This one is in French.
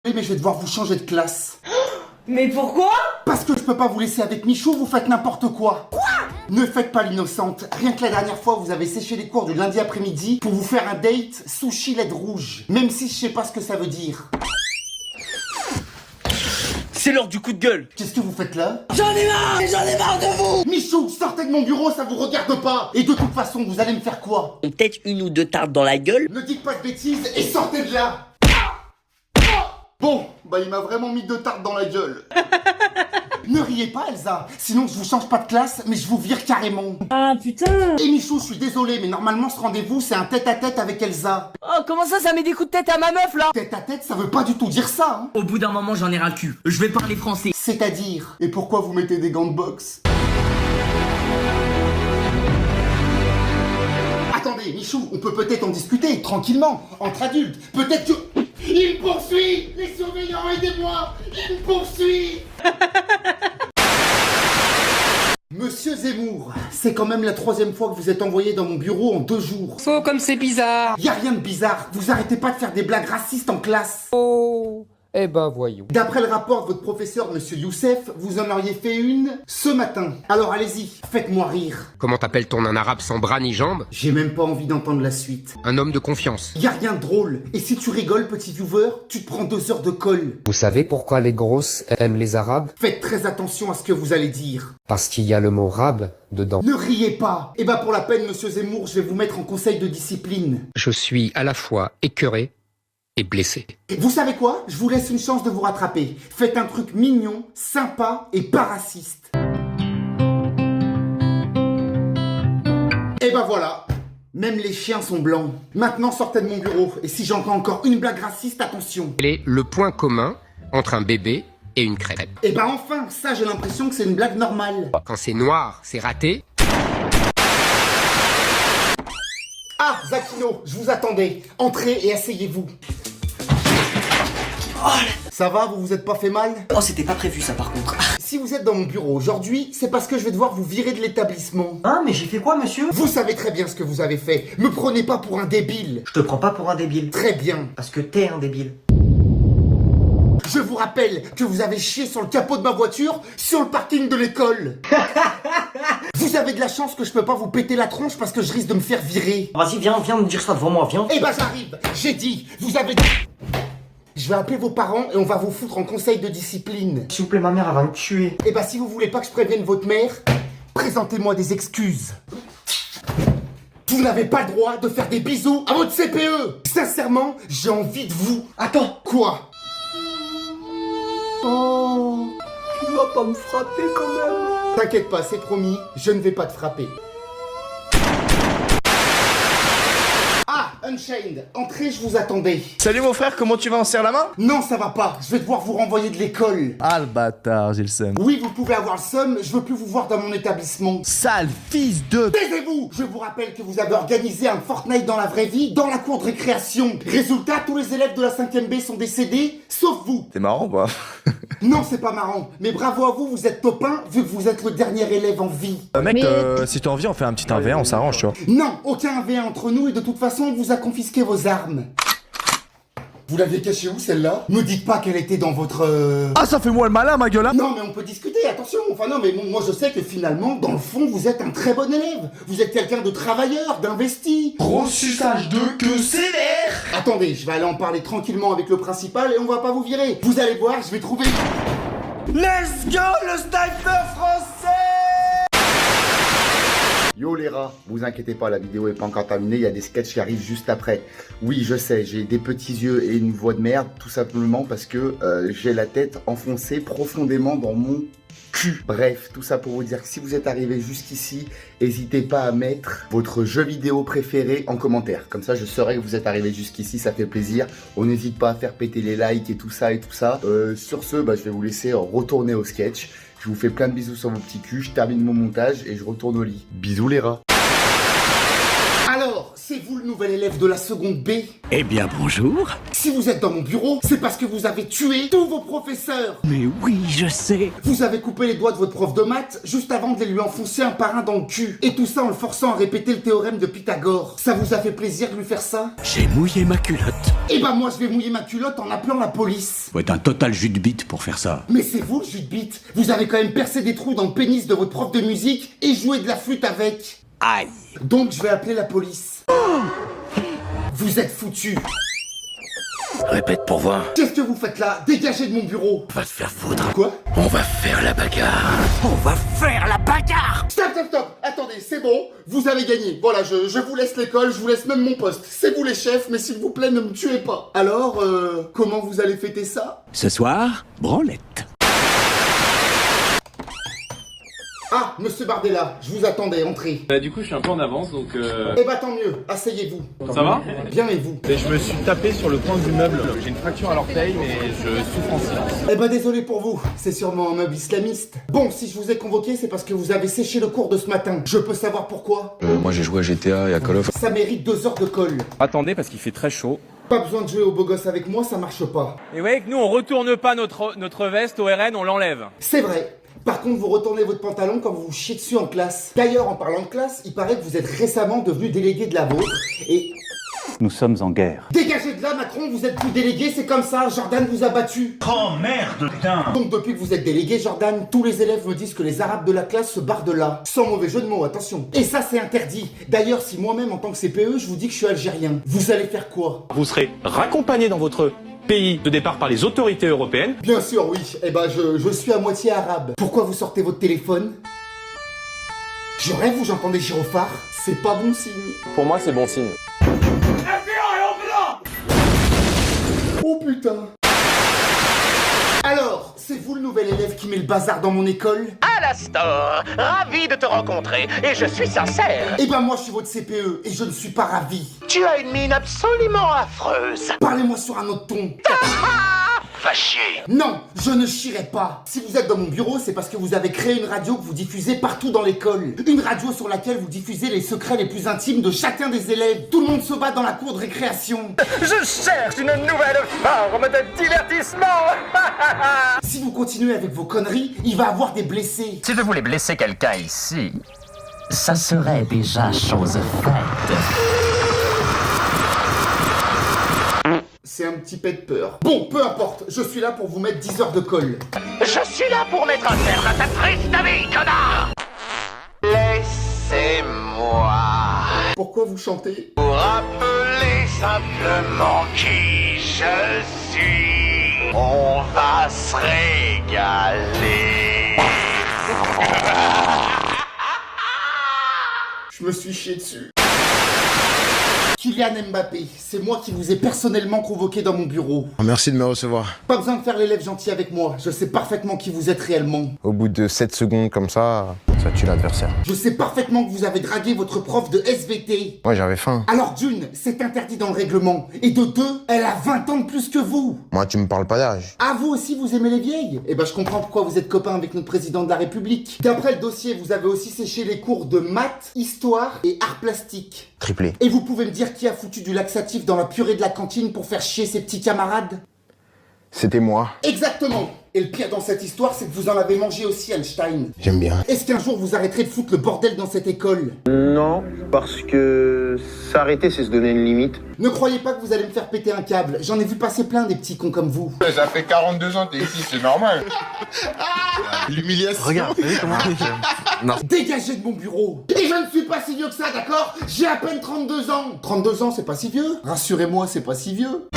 Oui, mais je vais devoir vous changer de classe. Mais pourquoi? Parce que je peux pas vous laisser avec Michou, vous faites n'importe quoi. Quoi? Ne faites pas l'innocente. Rien que la dernière fois, vous avez séché les cours du lundi après-midi pour vous faire un date sushi LED rouge. Même si je sais pas ce que ça veut dire. C'est l'heure du coup de gueule. Qu'est-ce que vous faites là? J'en ai marre de vous! Michou, sortez de mon bureau, ça vous regarde pas. Et de toute façon, vous allez me faire quoi? Peut-être une ou deux tartes dans la gueule. Ne dites pas de bêtises et sortez de là. Bon, bah il m'a vraiment mis 2 tartes dans la gueule. Ne riez pas Elsa, sinon je vous change pas de classe, mais je vous vire carrément. Ah putain! Et Michou, je suis désolé, mais normalement ce rendez-vous c'est un tête-à-tête avec Elsa. Oh, comment ça met des coups de tête à ma meuf là? Tête-à-tête, ça veut pas du tout dire ça, hein. Au bout d'un moment, j'en ai ras le cul. Je vais parler français. C'est-à-dire, et pourquoi vous mettez des gants de boxe? Attendez, Michou, on peut peut-être en discuter, tranquillement, entre adultes. Peut-être que... Il me poursuit! Les surveillants, aidez-moi! Il me poursuit! Monsieur Zemmour, c'est quand même la 3e fois que vous êtes envoyé dans mon bureau en 2 jours. Oh, comme c'est bizarre. Y a rien de bizarre, vous arrêtez pas de faire des blagues racistes en classe. Oh, eh ben voyons. D'après le rapport de votre professeur, monsieur Youssef, vous en auriez fait une ce matin. Alors allez-y, faites-moi rire. Comment t'appelle-t-on un arabe sans bras ni jambes? J'ai même pas envie d'entendre la suite. Un homme de confiance. Y a rien de drôle. Et si tu rigoles, petit viewer, tu te prends 2 heures de colle. Vous savez pourquoi les grosses aiment les arabes? Faites très attention à ce que vous allez dire. Parce qu'il y a le mot rab dedans. Ne riez pas. Eh ben pour la peine, monsieur Zemmour, je vais vous mettre en conseil de discipline. Je suis à la fois écœuré et blessé. Vous savez quoi? Je vous laisse une chance de vous rattraper. Faites un truc mignon, sympa et pas raciste. Et ben voilà. Même les chiens sont blancs. Maintenant, sortez de mon bureau. Et si j'entends encore une blague raciste, attention. Quel est le point commun entre un bébé et une crêpe? Et ben enfin, ça j'ai l'impression que c'est une blague normale. Quand c'est noir, c'est raté. Ah, Zakino, je vous attendais. Entrez et asseyez-vous. Ça va, vous vous êtes pas fait mal? Oh, c'était pas prévu ça par contre. Si vous êtes dans mon bureau aujourd'hui, c'est parce que je vais devoir vous virer de l'établissement. Hein, mais j'ai fait quoi, monsieur? Vous savez très bien ce que vous avez fait. Me prenez pas pour un débile. Je te prends pas pour un débile. Très bien. Parce que t'es un débile. Je vous rappelle que vous avez chié sur le capot de ma voiture sur le parking de l'école. Vous avez de la chance que je peux pas vous péter la tronche parce que je risque de me faire virer. Vas-y, viens me dire ça devant moi, viens. Eh ben j'arrive. J'ai dit, vous avez... Je vais appeler vos parents et on va vous foutre en conseil de discipline. S'il vous plaît, ma mère, elle va me tuer. Eh ben si vous voulez pas que je prévienne votre mère, présentez-moi des excuses. Vous n'avez pas le droit de faire des bisous à votre CPE. Sincèrement, j'ai envie de vous... Attends, Quoi? Oh... tu vas pas me frapper quand même. T'inquiète pas, c'est promis, je ne vais pas te frapper. Ah, Unchained, entrez, je vous attendais. Salut mon frère, comment tu vas, on serre la main? Non, ça va pas, je vais devoir vous renvoyer de l'école. Ah le bâtard, j'ai le seum. Oui, vous pouvez avoir le seum, je veux plus vous voir dans mon établissement. Sale fils de... Taisez-vous! Je vous rappelle que vous avez organisé un Fortnite dans la vraie vie, dans la cour de récréation. Résultat, tous les élèves de la 5ème B sont décédés, sauf vous. C'est marrant quoi. Non, c'est pas marrant, mais bravo à vous, vous êtes topin, vu que vous êtes le dernier élève en vie. Mec, si t'as envie, on fait un petit 1v1, on s'arrange, tu vois. Non, aucun 1v1 entre nous et de toute façon, on vous a confisqué vos armes. Vous l'aviez cachée où celle-là? Me dites pas qu'elle était dans votre... Ah, ça fait moi le malin, ma gueule, hein. Non, mais on peut discuter, attention. Enfin non, mais bon, moi je sais que finalement, dans le fond, vous êtes un très bon élève. Vous êtes quelqu'un de travailleur, d'investi. Gros suçage de queue sévère. Attendez, je vais aller en parler tranquillement avec le principal et on va pas vous virer. Vous allez voir, je vais trouver... Let's go, le sniper français. Yo les rats, vous inquiétez pas, la vidéo est pas encore terminée, il y a des sketchs qui arrivent juste après. Oui, je sais, j'ai des petits yeux et une voix de merde, tout simplement parce que j'ai la tête enfoncée profondément dans mon cul. Bref, tout ça pour vous dire que si vous êtes arrivé jusqu'ici, n'hésitez pas à mettre votre jeu vidéo préféré en commentaire. Comme ça, je saurai que vous êtes arrivé jusqu'ici, ça fait plaisir. On n'hésite pas à faire péter les likes et tout ça et tout ça. Sur ce, je vais vous laisser retourner au sketch. Je vous fais plein de bisous sur vos petits culs, je termine mon montage et je retourne au lit. Bisous les rats. Alors, c'est vous le nouvel nouvel élève de la seconde B. Eh bien, bonjour. Si vous êtes dans mon bureau, c'est parce que vous avez tué tous vos professeurs. Mais oui, je sais. Vous avez coupé les doigts de votre prof de maths juste avant de les lui enfoncer un par un dans le cul. Et tout ça en le forçant à répéter le théorème de Pythagore. Ça vous a fait plaisir de lui faire ça? J'ai mouillé ma culotte. Eh ben moi je vais mouiller ma culotte en appelant la police. Faut être un total jus de bite pour faire ça. Mais c'est vous le jus de bite. Vous avez quand même percé des trous dans le pénis de votre prof de musique et joué de la flûte avec. Aïe. Donc je vais appeler la police. Vous êtes foutus. Répète pour voir. Qu'est-ce que vous faites là? Dégagez de mon bureau. On va se faire foutre. Quoi? On va faire la bagarre. On va faire la bagarre. Stop, stop, stop. Attendez, c'est bon. Vous avez gagné. Voilà, je vous laisse l'école, je vous laisse même mon poste. C'est vous les chefs, mais s'il vous plaît, ne me tuez pas. Alors, comment vous allez fêter ça? Ce soir, branlette. Ah, monsieur Bardella, je vous attendais, entrez. Du coup, je suis un peu en avance, donc Eh bah tant mieux, asseyez-vous. Ça va? Bien et vous? Et je me suis tapé sur le coin du meuble. J'ai une fracture à l'orteil, mais je souffre en silence. Eh ben désolé pour vous, c'est sûrement un meuble islamiste. Bon, si je vous ai convoqué, c'est parce que vous avez séché le cours de ce matin. Je peux savoir pourquoi? Moi j'ai joué à GTA et à Call of. Ça mérite 2 heures de colle. Attendez, parce qu'il fait très chaud. Pas besoin de jouer au beau gosse avec moi, ça marche pas. Et vous voyez que nous, on retourne pas notre veste au RN, on l'enlève. C'est vrai. Par contre, vous retournez votre pantalon quand vous vous chiez dessus en classe. D'ailleurs, en parlant de classe, il paraît que vous êtes récemment devenu délégué de la vôtre et... Nous sommes en guerre. Dégagez de là, Macron, vous êtes plus délégué, c'est comme ça, Jordan vous a battu. Oh merde, putain. Donc depuis que vous êtes délégué, Jordan, tous les élèves me disent que les arabes de la classe se barrent de là. Sans mauvais jeu de mots, attention. Et ça, c'est interdit. D'ailleurs, si moi-même, en tant que CPE, je vous dis que je suis algérien, vous allez faire quoi? Vous serez raccompagné dans votre pays de départ par les autorités européennes. Bien sûr, oui. Eh ben, je suis à moitié arabe. Pourquoi vous sortez votre téléphone? Je rêve ou j'entends des gyrophares? C'est pas bon signe. Pour moi, c'est bon signe. Oh putain. Alors, c'est vous le nouvel élève qui met le bazar dans mon école? Alastor, ravi de te rencontrer, et je suis sincère. Eh ben moi je suis votre CPE, et je ne suis pas ravi. Tu as une mine absolument affreuse. Parlez-moi sur un autre ton. Va chier. Non, je ne chierai pas. Si vous êtes dans mon bureau, c'est parce que vous avez créé une radio que vous diffusez partout dans l'école. Une radio sur laquelle vous diffusez les secrets les plus intimes de chacun des élèves. Tout le monde se bat dans la cour de récréation. Je cherche une nouvelle forme de divertissement. Si vous continuez avec vos conneries, il va avoir des blessés. Si je voulais blesser quelqu'un ici, ça serait déjà chose faite. C'est un petit pet de peur. Bon, peu importe, je suis là pour vous mettre 10 heures de colle. Je suis là pour mettre un terme à ta triste vie, connard. Laissez-moi. Pourquoi vous chantez? Pour rappeler simplement qui je suis. On va se régaler. Je me suis chié dessus. Kylian Mbappé, c'est moi qui vous ai personnellement convoqué dans mon bureau. Merci de me recevoir. Pas besoin de faire l'élève gentil avec moi, je sais parfaitement qui vous êtes réellement. Au bout de 7 secondes comme ça tue l'adversaire. Je sais parfaitement que vous avez dragué votre prof de SVT. Moi j'avais faim. Alors d'une, c'est interdit dans le règlement. Et de deux, elle a 20 ans de plus que vous. Moi tu me parles pas d'âge. Ah, vous aussi vous aimez les vieilles? Eh ben je comprends pourquoi vous êtes copain avec notre président de la République. D'après le dossier, vous avez aussi séché les cours de maths, histoire et arts plastiques. Triplé. Et vous pouvez me dire qui a foutu du laxatif dans la purée de la cantine pour faire chier ses petits camarades? C'était moi. Exactement. Et le pire dans cette histoire, c'est que vous en avez mangé aussi, Einstein. J'aime bien. Est-ce qu'un jour vous arrêterez de foutre le bordel dans cette école? Non, parce que s'arrêter, c'est se donner une limite. Ne croyez pas que vous allez me faire péter un câble. J'en ai vu passer plein des petits cons comme vous. Ça fait 42 ans que t'es ici, c'est normal. L'humiliation. Regarde, vous voyez comment Non. Dégagez de mon bureau. Et je ne suis pas si vieux que ça, d'accord? J'ai à peine 32 ans. 32 ans, c'est pas si vieux. Rassurez-moi, c'est pas si vieux.